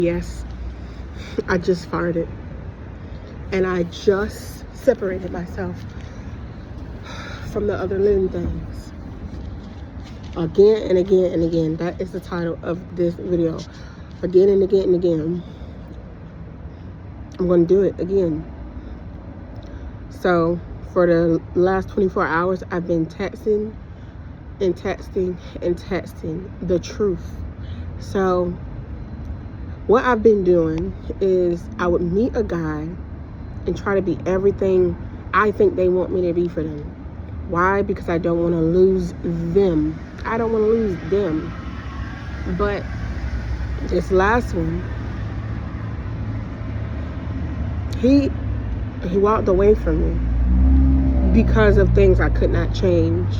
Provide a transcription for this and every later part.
Yes, I just farted. And I just separated myself from the other living things. Again and again and again. That is the title of this video. Again and again and again. I'm going to do it again. So, for the last 24 hours, I've been texting and texting and texting the truth. So, what I've been doing is I would meet a guy and try to be everything I think they want me to be for them. Why? Because I don't want to lose them. I don't want to lose them. But this last one, he walked away from me because of things I could not change.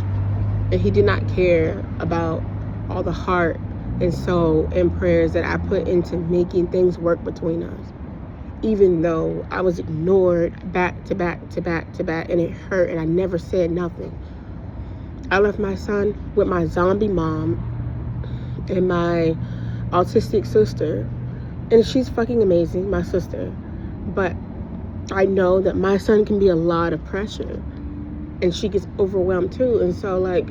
And he did not care about all the heart and soul and prayers that I put into making things work between us. Even though I was ignored back to back to back to back, and it hurt, and I never said nothing. I left my son with my zombie mom and my autistic sister, and she's fucking amazing, my sister. But I know that my son can be a lot of pressure, and she gets overwhelmed too. And so, like,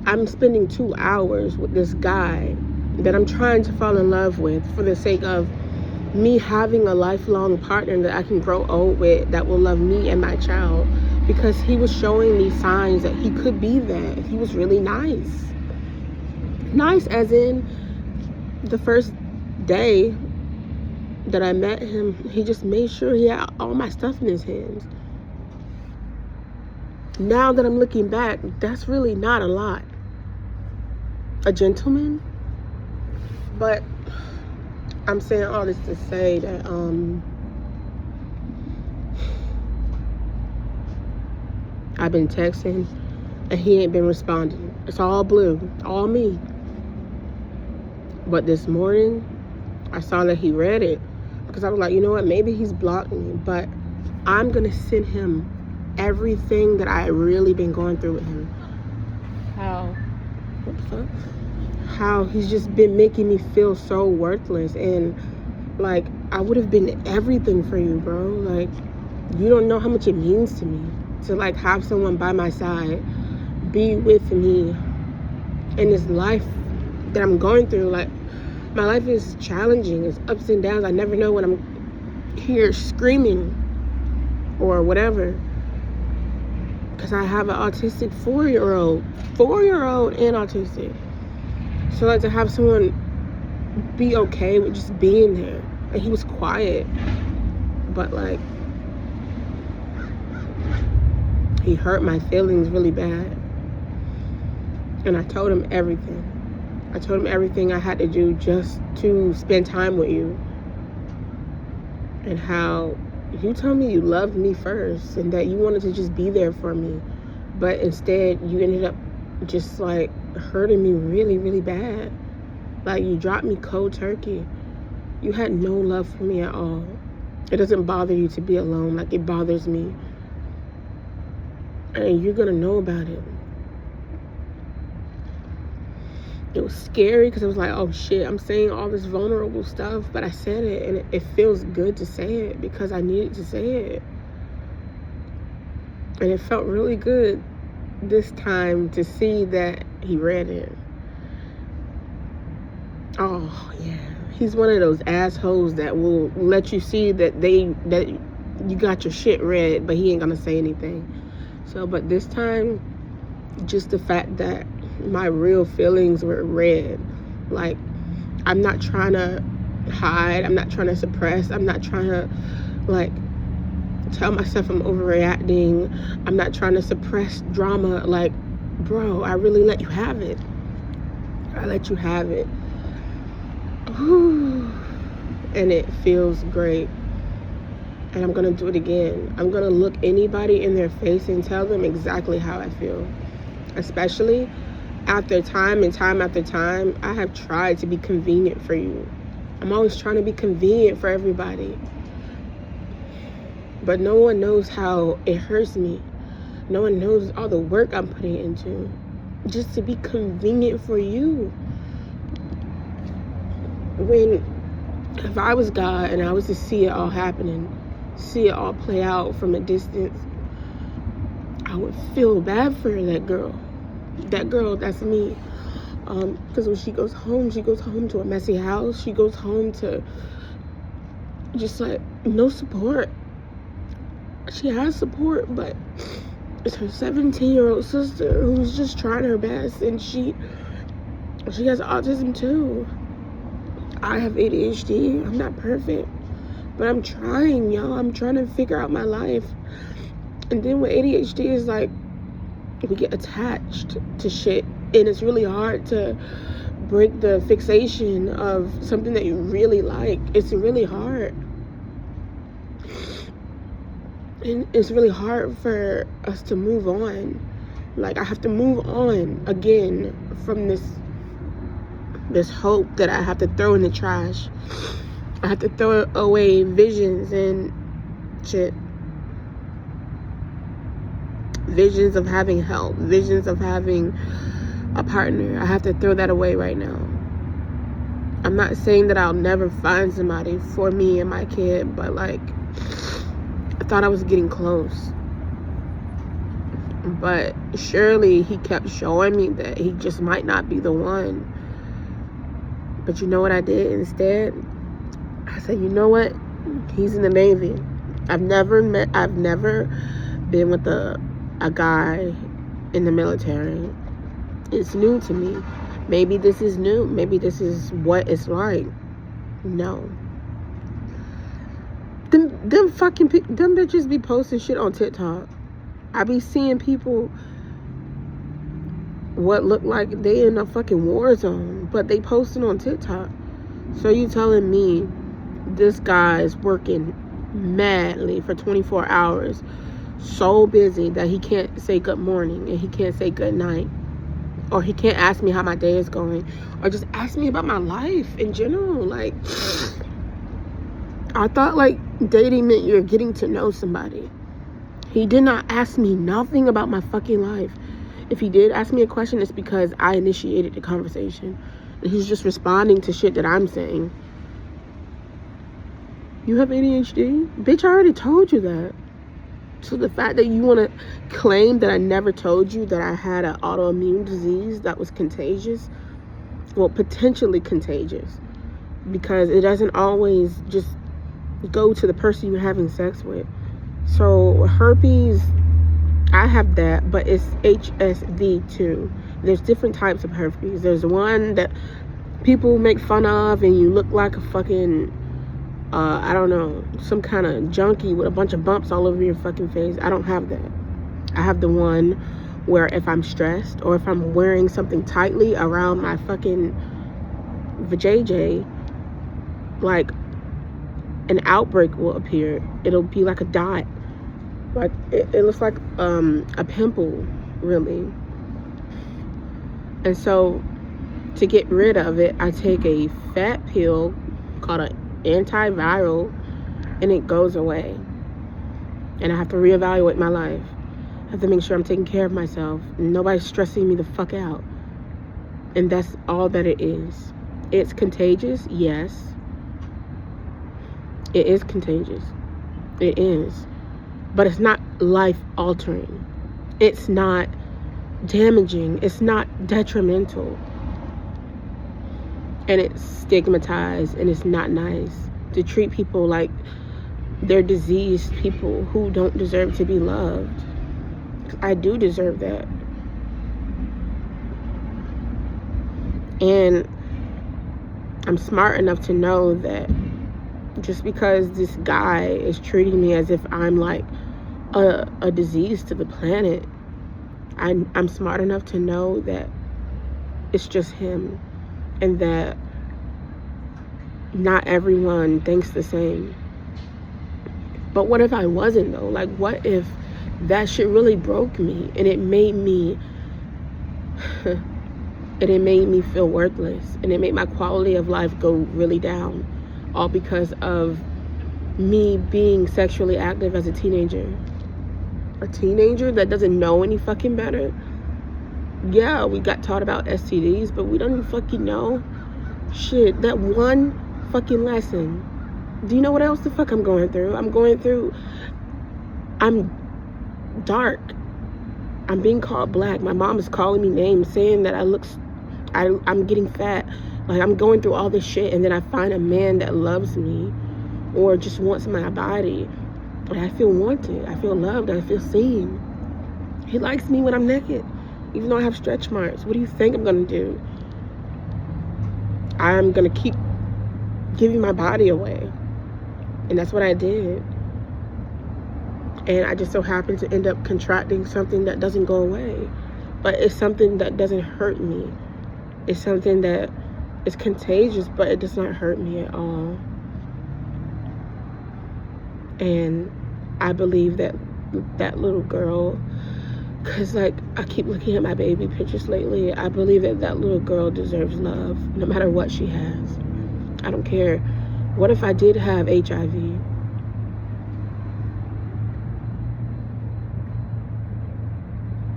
I'm spending 2 hours with this guy that I'm trying to fall in love with for the sake of me having a lifelong partner that I can grow old with, that will love me and my child, because he was showing me signs that he could be that. He was really nice. Nice as in the first day that I met him, he just made sure he had all my stuff in his hands. Now that I'm looking back, that's really not a lot. A gentleman? But I'm saying all this to say that I've been texting and he ain't been responding. It's all blue, all me. But this morning, I saw that he read it, because I was like, you know what, maybe he's blocked me, but I'm gonna send him everything that I really been going through with him. How he's just been making me feel so worthless, and like I would have been everything for you, bro. Like, you don't know how much it means to me to like have someone by my side, be with me in this life that I'm going through. Like, my life is challenging, it's ups and downs. I never know when I'm here screaming or whatever, because I have an autistic 4-year-old and autistic. So like, to have someone be okay with just being there. And he was quiet, but like, he hurt my feelings really bad. And I told him everything. I told him everything I had to do just to spend time with you. And how you told me you loved me first and that you wanted to just be there for me. But instead, you ended up just like hurting me really, really bad. Like, you dropped me cold turkey. You had no love for me at all. It doesn't bother you to be alone like it bothers me. And you're gonna know about it. It was scary because I was like, oh shit, I'm saying all this vulnerable stuff, but I said it, and it feels good to say it because I needed to say it. And it felt really good this time to see that he read it. Oh yeah, he's one of those assholes that will let you see that you got your shit read, but he ain't gonna say anything. So, but this time, just the fact that my real feelings were read. Like, I'm not trying to hide, I'm not trying to suppress, I'm not trying to like tell myself I'm overreacting, I'm not trying to suppress drama. Like, bro, I really let you have it. I let you have it. Whew. And it feels great. And I'm gonna do it again. I'm gonna look anybody in their face and tell them exactly how I feel. Especially after time and time after time, I have tried to be convenient for you. I'm always trying to be convenient for everybody. But no one knows how it hurts me. No one knows all the work I'm putting into just to be convenient for you. When If I was God and I was to see it all happening, see it all play out from a distance, I would feel bad for that girl. That girl, that's me. Because when she goes home to a messy house. She goes home to just like no support. She has support, but it's her 17-year-old sister who's just trying her best, and she has autism too. I have ADHD. I'm not perfect, but I'm trying, y'all. I'm trying to figure out my life. And then with ADHD is like, we get attached to shit, and it's really hard to break the fixation of something that you really like. It's really hard. And it's really hard for us to move on. Like, I have to move on again from this hope that I have to throw in the trash. I have to throw away visions and shit. Visions of having help, visions of having a partner. I have to throw that away right now. I'm not saying that I'll never find somebody for me and my kid, but like, I thought I was getting close. But surely he kept showing me that he just might not be the one. But you know what I did instead? I said, you know what? He's in the Navy. I've never been with a guy in the military. It's new to me. Maybe this is new. Maybe this is what it's like. No. Them bitches be posting shit on TikTok. I be seeing people what look like they in a fucking war zone, but they posting on TikTok. So you telling me this guy is working madly for 24 hours, so busy that he can't say good morning and he can't say good night, or he can't ask me how my day is going, or just ask me about my life in general? Like, I thought like dating meant you're getting to know somebody. He did not ask me nothing about my fucking life. If he did ask me a question, it's because I initiated the conversation, and he's just responding to shit that I'm saying. You have ADHD? Bitch, I already told you that. So the fact that you want to claim that I never told you that I had an autoimmune disease that was contagious, well, potentially contagious, because it doesn't always just go to the person you're having sex with. So herpes, I have that, but it's HSV too. There's different types of herpes. There's one that people make fun of and you look like a fucking I don't know, some kind of junkie with a bunch of bumps all over your fucking face. I don't have that. I have the one where if I'm stressed or if I'm wearing something tightly around my fucking vajayjay, like an outbreak will appear. It'll be like a dot. Like it looks like a pimple, really. And so to get rid of it, I take a fat pill called an antiviral, and it goes away. And I have to reevaluate my life. I have to make sure I'm taking care of myself. Nobody's stressing me the fuck out. And that's all that it is. It's contagious, yes. It is contagious. It is. But it's not life-altering. It's not damaging. It's not detrimental. And it's stigmatized, and it's not nice to treat people like they're diseased people who don't deserve to be loved. I do deserve that. And I'm smart enough to know that just because this guy is treating me as if I'm like a disease to the planet, I'm smart enough to know that it's just him, and that not everyone thinks the same. But what if I wasn't though? Like, what if that shit really broke me and it made me feel worthless, and it made my quality of life go really down, all because of me being sexually active as a teenager. A teenager that doesn't know any fucking better. Yeah, we got taught about STDs, but we don't even fucking know. Shit, that one fucking lesson. Do you know what else the fuck I'm going through? I'm dark. I'm being called black. My mom is calling me names, saying that I'm getting fat. Like, I'm going through all this shit, and then I find a man that loves me or just wants my body, and I feel wanted. I feel loved. I feel seen. He likes me when I'm naked, even though I have stretch marks. What do you think I'm gonna do? I'm gonna keep giving my body away, and that's what I did. And I just so happened to end up contracting something that doesn't go away, but it's something that doesn't hurt me. It's something that is contagious, but it does not hurt me at all. And I believe that little girl, because like I keep looking at my baby pictures lately, I believe that little girl deserves love no matter what she has. I don't care. What if I did have HIV?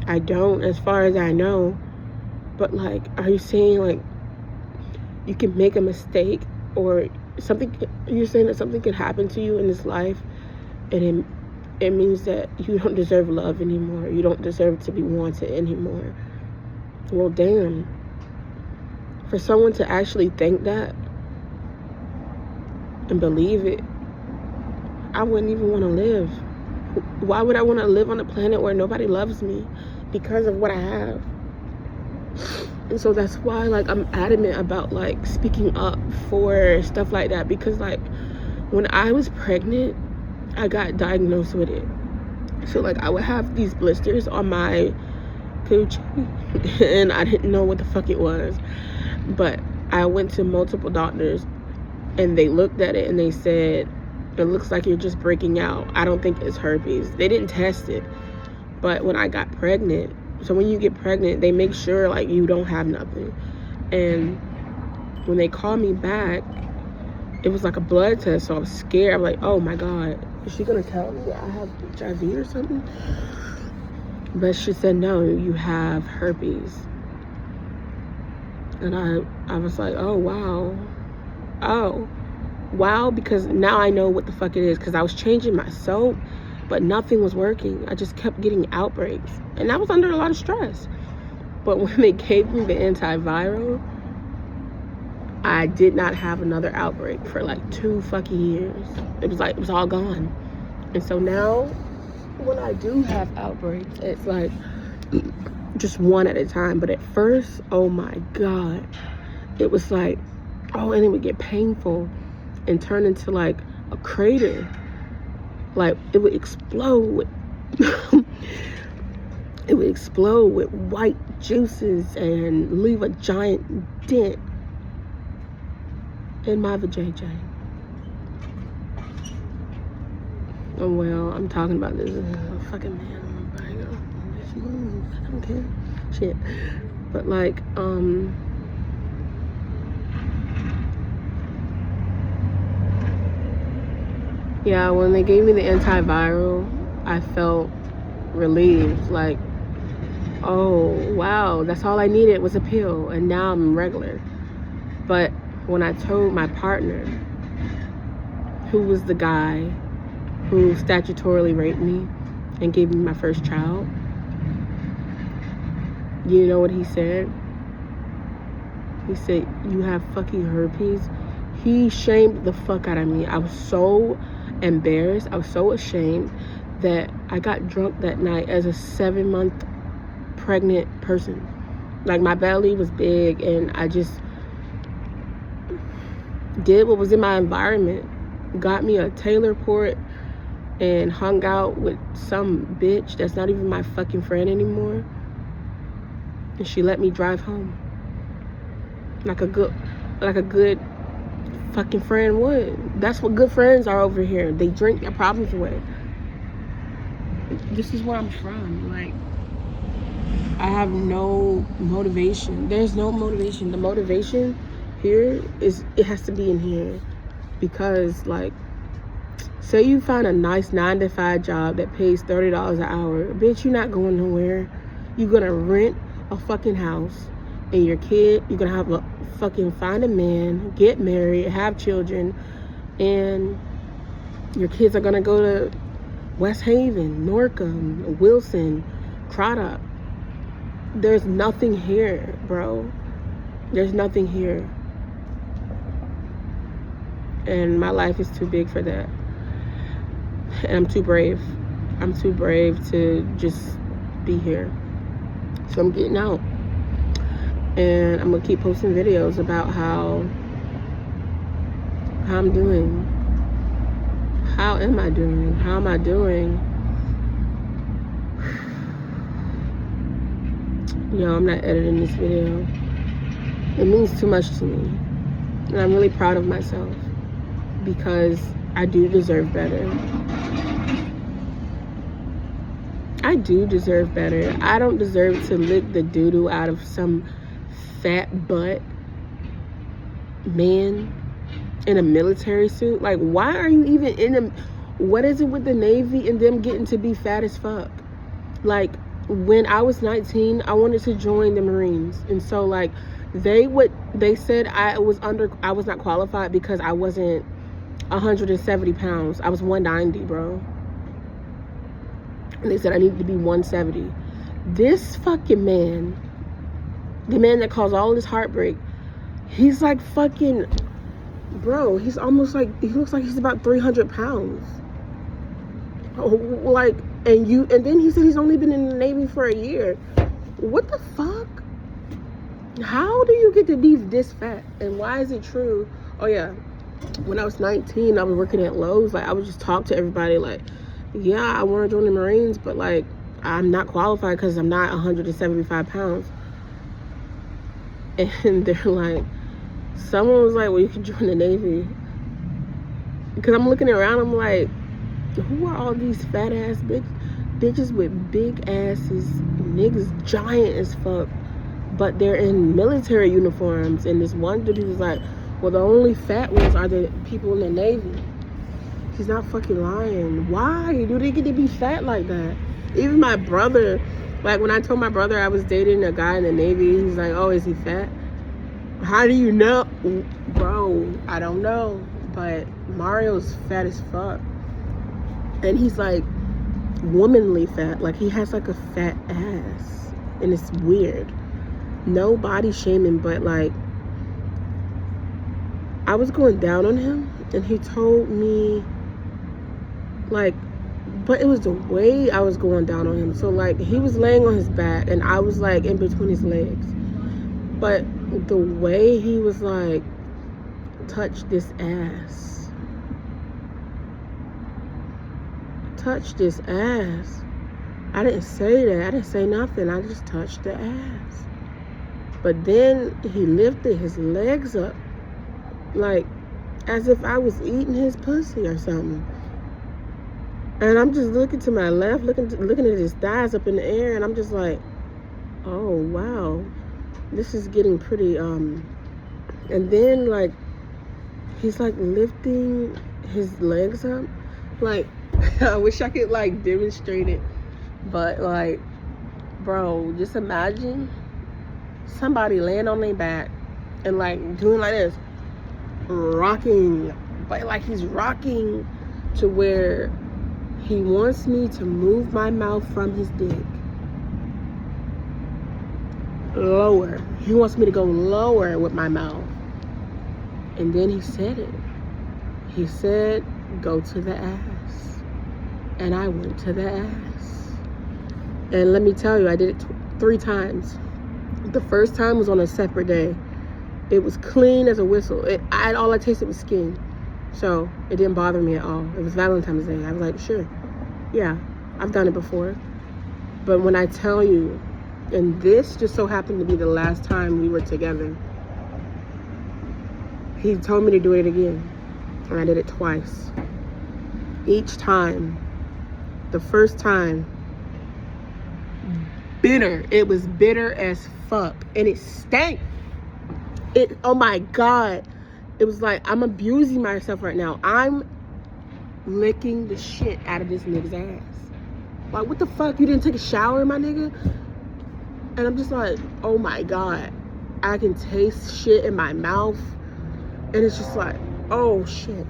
I don't, as far as I know. But like, are you saying like you can make a mistake or something? You're saying that something could happen to you in this life, and it means that you don't deserve love anymore. You don't deserve to be wanted anymore. Well, damn. For someone to actually think that and believe it, I wouldn't even want to live. Why would I want to live on a planet where nobody loves me because of what I have? And so that's why, like, I'm adamant about like speaking up for stuff like that, because like when I was pregnant, I got diagnosed with it. So like I would have these blisters on my coochie and I didn't know what the fuck it was, but I went to multiple doctors and they looked at it and they said, it looks like you're just breaking out. I don't think it's herpes. They didn't test it. But when I got pregnant, so when you get pregnant, they make sure like you don't have nothing. And when they called me back, it was like a blood test, so I was scared. I'm like, oh my God, is she gonna tell me I have HIV or something? But she said, no, you have herpes. And I was like, oh wow, because now I know what the fuck it is, because I was changing my soap, but nothing was working. I just kept getting outbreaks, and I was under a lot of stress. But when they gave me the antiviral, I did not have another outbreak for like 2 fucking years. It was all gone. And so now when I do have outbreaks, it's like just one at a time. But at first, oh my God, it was like, oh, and it would get painful and turn into like a crater. Like it would explode. It would explode with white juices and leave a giant dent in my vajayjay. Oh well, I'm talking about this fucking man on my bike. Just move. I don't care. Shit. But like, yeah, when they gave me the antiviral, I felt relieved. Like, oh wow, that's all I needed was a pill, and now I'm regular. But when I told my partner, who was the guy who statutorily raped me and gave me my first child, you know what he said? He said, you have fucking herpes. He shamed the fuck out of me. I was so embarrassed. I was so ashamed that I got drunk that night as a 7-month pregnant person. Like, my belly was big, and I just did what was in my environment. Got me a Taylor port and hung out with some bitch that's not even my fucking friend anymore. And she let me drive home. Like a good fucking friend would. That's what good friends are over here. They drink their problems away. This is where I'm from. Like, I have no motivation. There's no motivation. The motivation here is, it has to be in here. Because, like, say you find a nice 9-to-5 job that pays $30 an hour. Bitch, you're not going nowhere. You're gonna rent a fucking house, and your kid, you're gonna have a fucking find a man, get married, have children, and your kids are gonna go to West Haven, Norcom, Wilson, Craddock. There's nothing here, bro. There's nothing here. And my life is too big for that. And I'm too brave. I'm too brave to just be here. So I'm getting out. And I'm gonna keep posting videos about how I'm doing. How am I doing? How am I doing? Yo, I'm not editing this video. It means too much to me. And I'm really proud of myself because I do deserve better. I do deserve better. I don't deserve to lick the doo-doo out of some fat butt man in a military suit. Like, why are you even in a... What is it with the Navy and them getting to be fat as fuck? Like, when I was 19, I wanted to join the Marines. And so, like, they said I was not qualified because I wasn't 170 pounds. I was 190, bro. And they said I needed to be 170. This fucking man, the man that caused all this heartbreak, he's like fucking, bro, he's almost like, he looks like he's about 300 pounds. Like, and then he said he's only been in the Navy for a year. What the fuck? How do you get to be this fat? And why is it true? Oh yeah, when I was 19, I was working at Lowe's. Like, I would just talk to everybody like, yeah, I want to join the Marines, but like, I'm not qualified because I'm not 175 pounds. And they're like, someone was like, well, you can join the Navy. Because I'm looking around, I'm like, who are all these fat ass bitches with big asses, niggas giant as fuck, but they're in military uniforms? And this one dude was like, well, the only fat ones are the people in the Navy. He's not fucking lying. Why do they get to be fat like that? Even my brother, like when I told my brother I was dating a guy in the Navy, he's like, oh, is he fat? How do you know? Bro, I don't know. But Mario's fat as fuck. And he's like womanly fat. Like he has like a fat ass. And it's weird. No body shaming, but like, I was going down on him and he told me, like, but it was the way I was going down on him. So like, he was laying on his back and I was like in between his legs. But the way he was like, touch this ass. Touch this ass. I didn't say that. I didn't say nothing. I just touched the ass. But then he lifted his legs up like as if I was eating his pussy or something. And I'm just looking to my left, looking at his thighs up in the air, and I'm just like, oh wow, this is getting pretty. And then like he's like lifting his legs up, like I wish I could like demonstrate it, but like, bro, just imagine somebody laying on their back and like doing like this, rocking, but like he's rocking to where he wants me to move my mouth from his dick lower. He wants me to go lower with my mouth. And then he said it. He said, go to the ass. And I went to the ass. And let me tell you, I did it 3 times. The first time was on a separate day. It was clean as a whistle. All I tasted was skin. So it didn't bother me at all. It was Valentine's Day. I was like, sure. Yeah, I've done it before. But when I tell you, and this just so happened to be the last time we were together, he told me to do it again. And I did it twice. Each time, the first time, bitter. It was bitter as fuck. And it stank. Oh my God. It was like, I'm abusing myself right now. I'm licking the shit out of this nigga's ass. Like, what the fuck? You didn't take a shower, my nigga? And I'm just like, oh my God. I can taste shit in my mouth. And it's just like, oh shit.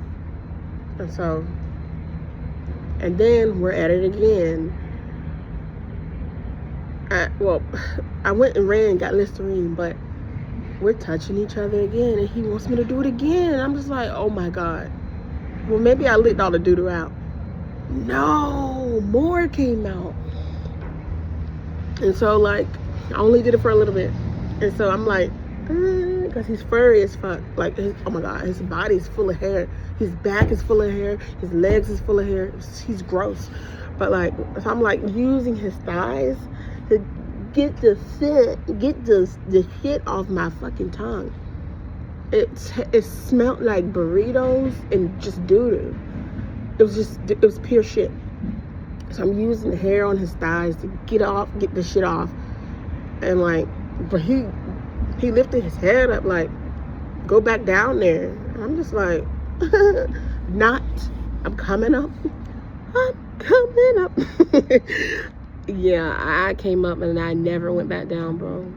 And so, and then we're at it again. I went and ran and got Listerine, but we're touching each other again, and he wants me to do it again. I'm just like, oh my God. Well, maybe I licked all the doo-doo out. No, more came out. And so, like, I only did it for a little bit. And so I'm like, because he's furry as fuck. Like, oh my God, his body's full of hair. His back is full of hair. His legs is full of hair. He's gross. But like, so I'm like using his thighs to get the shit off my fucking tongue. It smelled like burritos and just doo-doo. It was pure shit. So I'm using the hair on his thighs to get the shit off. And like, but he lifted his head up like, go back down there. And I'm just like, I'm coming up. Yeah, I came up and I never went back down, bro.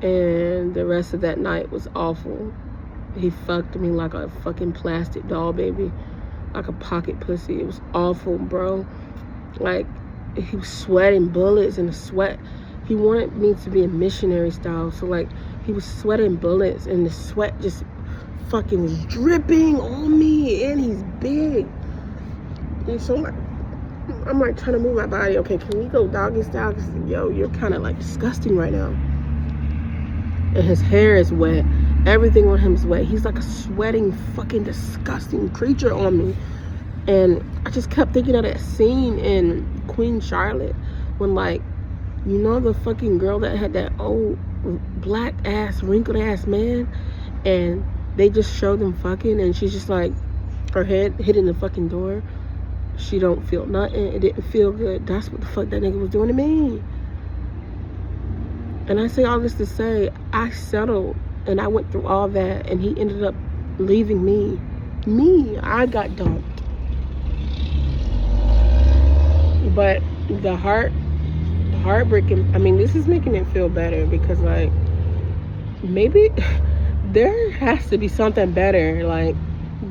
And the rest of that night was awful. He fucked me like a fucking plastic doll, baby. Like a pocket pussy. It was awful, bro. Like, he was sweating bullets, and the sweat, he wanted me to be a missionary style. So like, he was sweating bullets, and the sweat just fucking was dripping on me, and he's big. And so like, I'm like trying to move my body. Okay, can we go doggy style? Because yo, you're kind of like disgusting right now. And his hair is wet. Everything on him is wet. He's like a sweating fucking disgusting creature on me. And I just kept thinking of that scene in Queen Charlotte when, like, you know, the fucking girl that had that old black ass wrinkled ass man, and they just showed them fucking, and she's just like, her head hitting the fucking door. She don't feel nothing. It didn't feel good. That's what the fuck that nigga was doing to me. And I say all this to say, I settled and I went through all that, and he ended up leaving me. I got dumped. But the heartbreaking, I mean, this is making it feel better because, like, maybe there has to be something better. Like,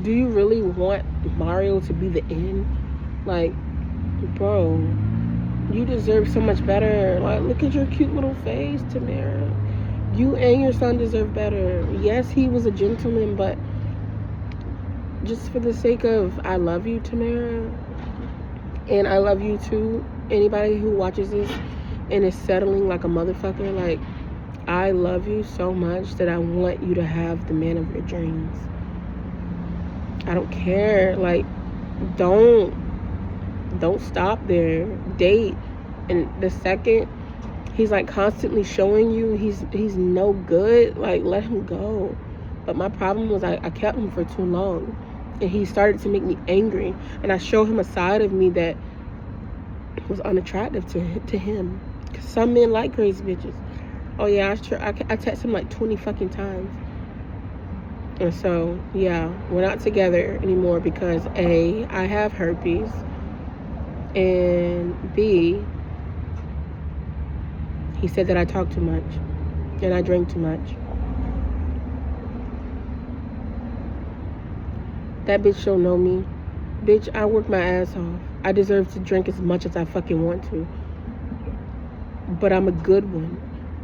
do you really want Mario to be the end? Like, bro, you deserve so much better. Like, look at your cute little face, Tamara. You and your son deserve better. Yes, he was a gentleman, but just for the sake of, I love you, Tamara, and I love you too, anybody who watches this and is settling like a motherfucker, like, I love you so much that I want you to have the man of your dreams. I don't care. Like, don't stop there. Date. And the second he's like constantly showing you he's no good, like, let him go. But my problem was I kept him for too long, and he started to make me angry, and I showed him a side of me that was unattractive to him. Cause some men like crazy bitches. Oh yeah, I text him like 20 fucking times. And so yeah, we're not together anymore because A, I have herpes, and B, he said that I talk too much and I drink too much. That bitch don't know me. Bitch, I work my ass off. I deserve to drink as much as I fucking want to. But I'm a good one.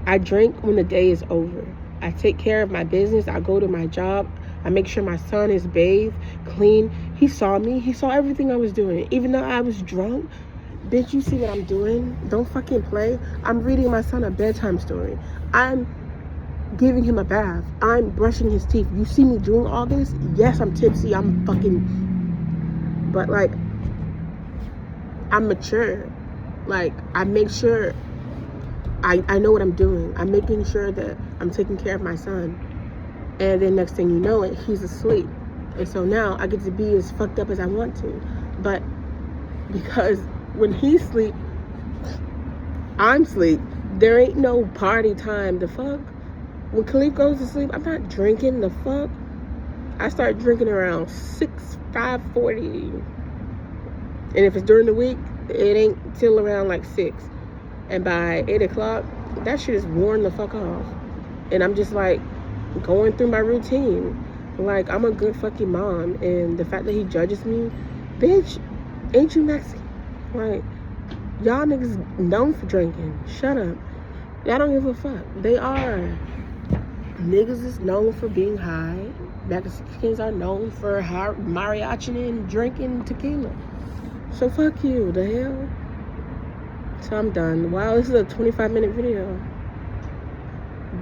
I drink when the day is over. I take care of my business. I go to my job. I make sure my son is bathed, clean. He saw me. He saw everything I was doing. Even though I was drunk, bitch, you see what I'm doing? Don't fucking play. I'm reading my son a bedtime story. I'm giving him a bath. I'm brushing his teeth. You see me doing all this? Yes, I'm tipsy. I'm fucking... But, like, I'm mature. Like, I make sure I know what I'm doing. I'm making sure that I'm taking care of my son. And then next thing you know it, he's asleep. And so now I get to be as fucked up as I want to. But because when he's asleep, I'm asleep. There ain't no party time. The fuck? When Khalif goes to sleep, I'm not drinking. The fuck? I start drinking around 5:40. And if it's during the week, it ain't till around like 6. And by 8 o'clock, that shit is worn the fuck off. And I'm just like going through my routine. Like, I'm a good fucking mom, and the fact that he judges me, bitch, ain't you Mexican? Like, y'all niggas known for drinking. Shut up. Y'all don't give a fuck. They are. Niggas is known for being high. Mexicans are known for mariachi and drinking tequila. So fuck you, the hell? So I'm done. Wow, this is a 25-minute video.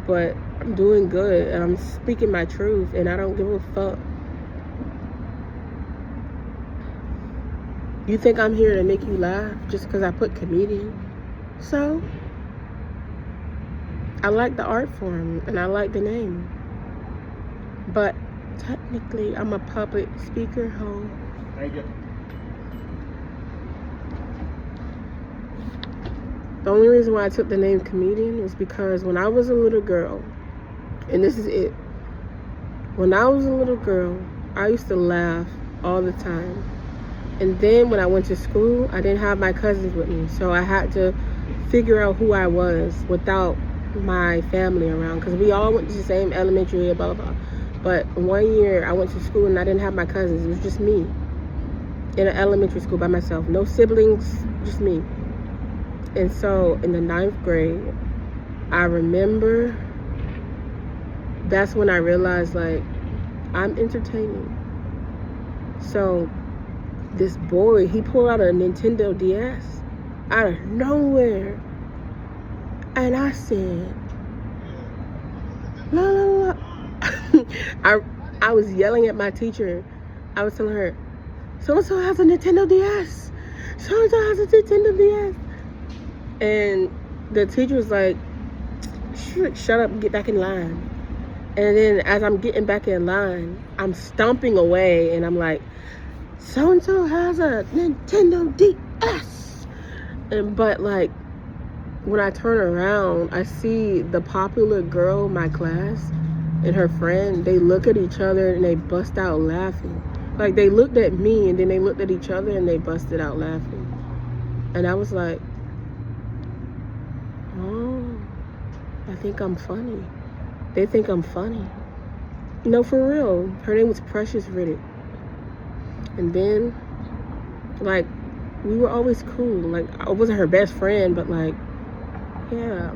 But I'm doing good, and I'm speaking my truth, and I don't give a fuck. You think I'm here to make you laugh just because I put comedian? So, I like the art form, and I like the name. But technically, I'm a public speaker, ho. Thank you. The only reason why I took the name comedian is because when I was a little girl, and this is it. When I was a little girl, I used to laugh all the time. And then when I went to school, I didn't have my cousins with me. So I had to figure out who I was without my family around. Because we all went to the same elementary, blah, blah, blah. But one year I went to school and I didn't have my cousins. It was just me in an elementary school by myself. No siblings, just me. And so in the 9th grade, I remember that's when I realized, like, I'm entertaining. So this boy, he pulled out a Nintendo DS out of nowhere. And I said, la la la. I was yelling at my teacher. I was telling her, so-and-so has a Nintendo DS. So-and-so has a Nintendo DS. And the teacher was like, shut up and get back in line. And then as I'm getting back in line, I'm stomping away and I'm like, so-and-so has a Nintendo DS. But like, when I turn around, I see the popular girl in my class and her friend. They look at each other and they bust out laughing. Like, they looked at me and then they looked at each other and they busted out laughing. And I was like, oh, I think I'm funny. They think I'm funny. No, for real. Her name was Precious Riddick. And then, like, we were always cool. Like, I wasn't her best friend, but like, yeah,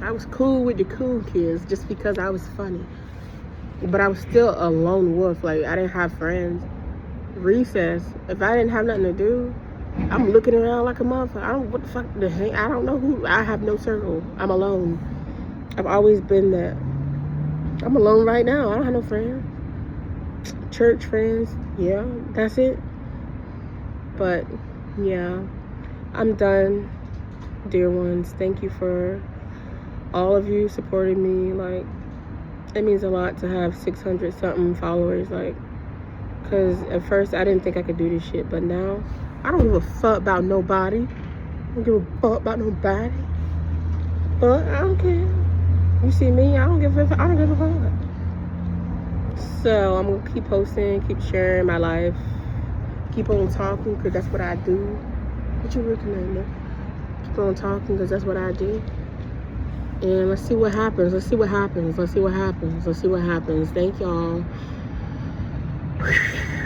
I was cool with the cool kids just because I was funny. But I was still a lone wolf. Like, I didn't have friends. Recess, if I didn't have nothing to do, I'm looking around like a motherfucker. I don't, what the fuck to hang. I don't know who. I have no circle. I'm alone. I've always been that. I'm alone right now. I don't have no friends. Church friends, yeah, that's it. But yeah, I'm done, dear ones. Thank you for all of you supporting me. Like, it means a lot to have 600 something followers. Like, because at first I didn't think I could do this shit, but now I don't give a fuck about nobody. I don't give a fuck about nobody. But I don't care. You see me, I don't give a fuck. So I'm gonna keep posting, keep sharing my life, keep on talking, because that's what I do. What you looking at, man? Keep on talking, because that's what I do. And let's see what happens. Let's see what happens. Let's see what happens. Let's see what happens. Thank y'all.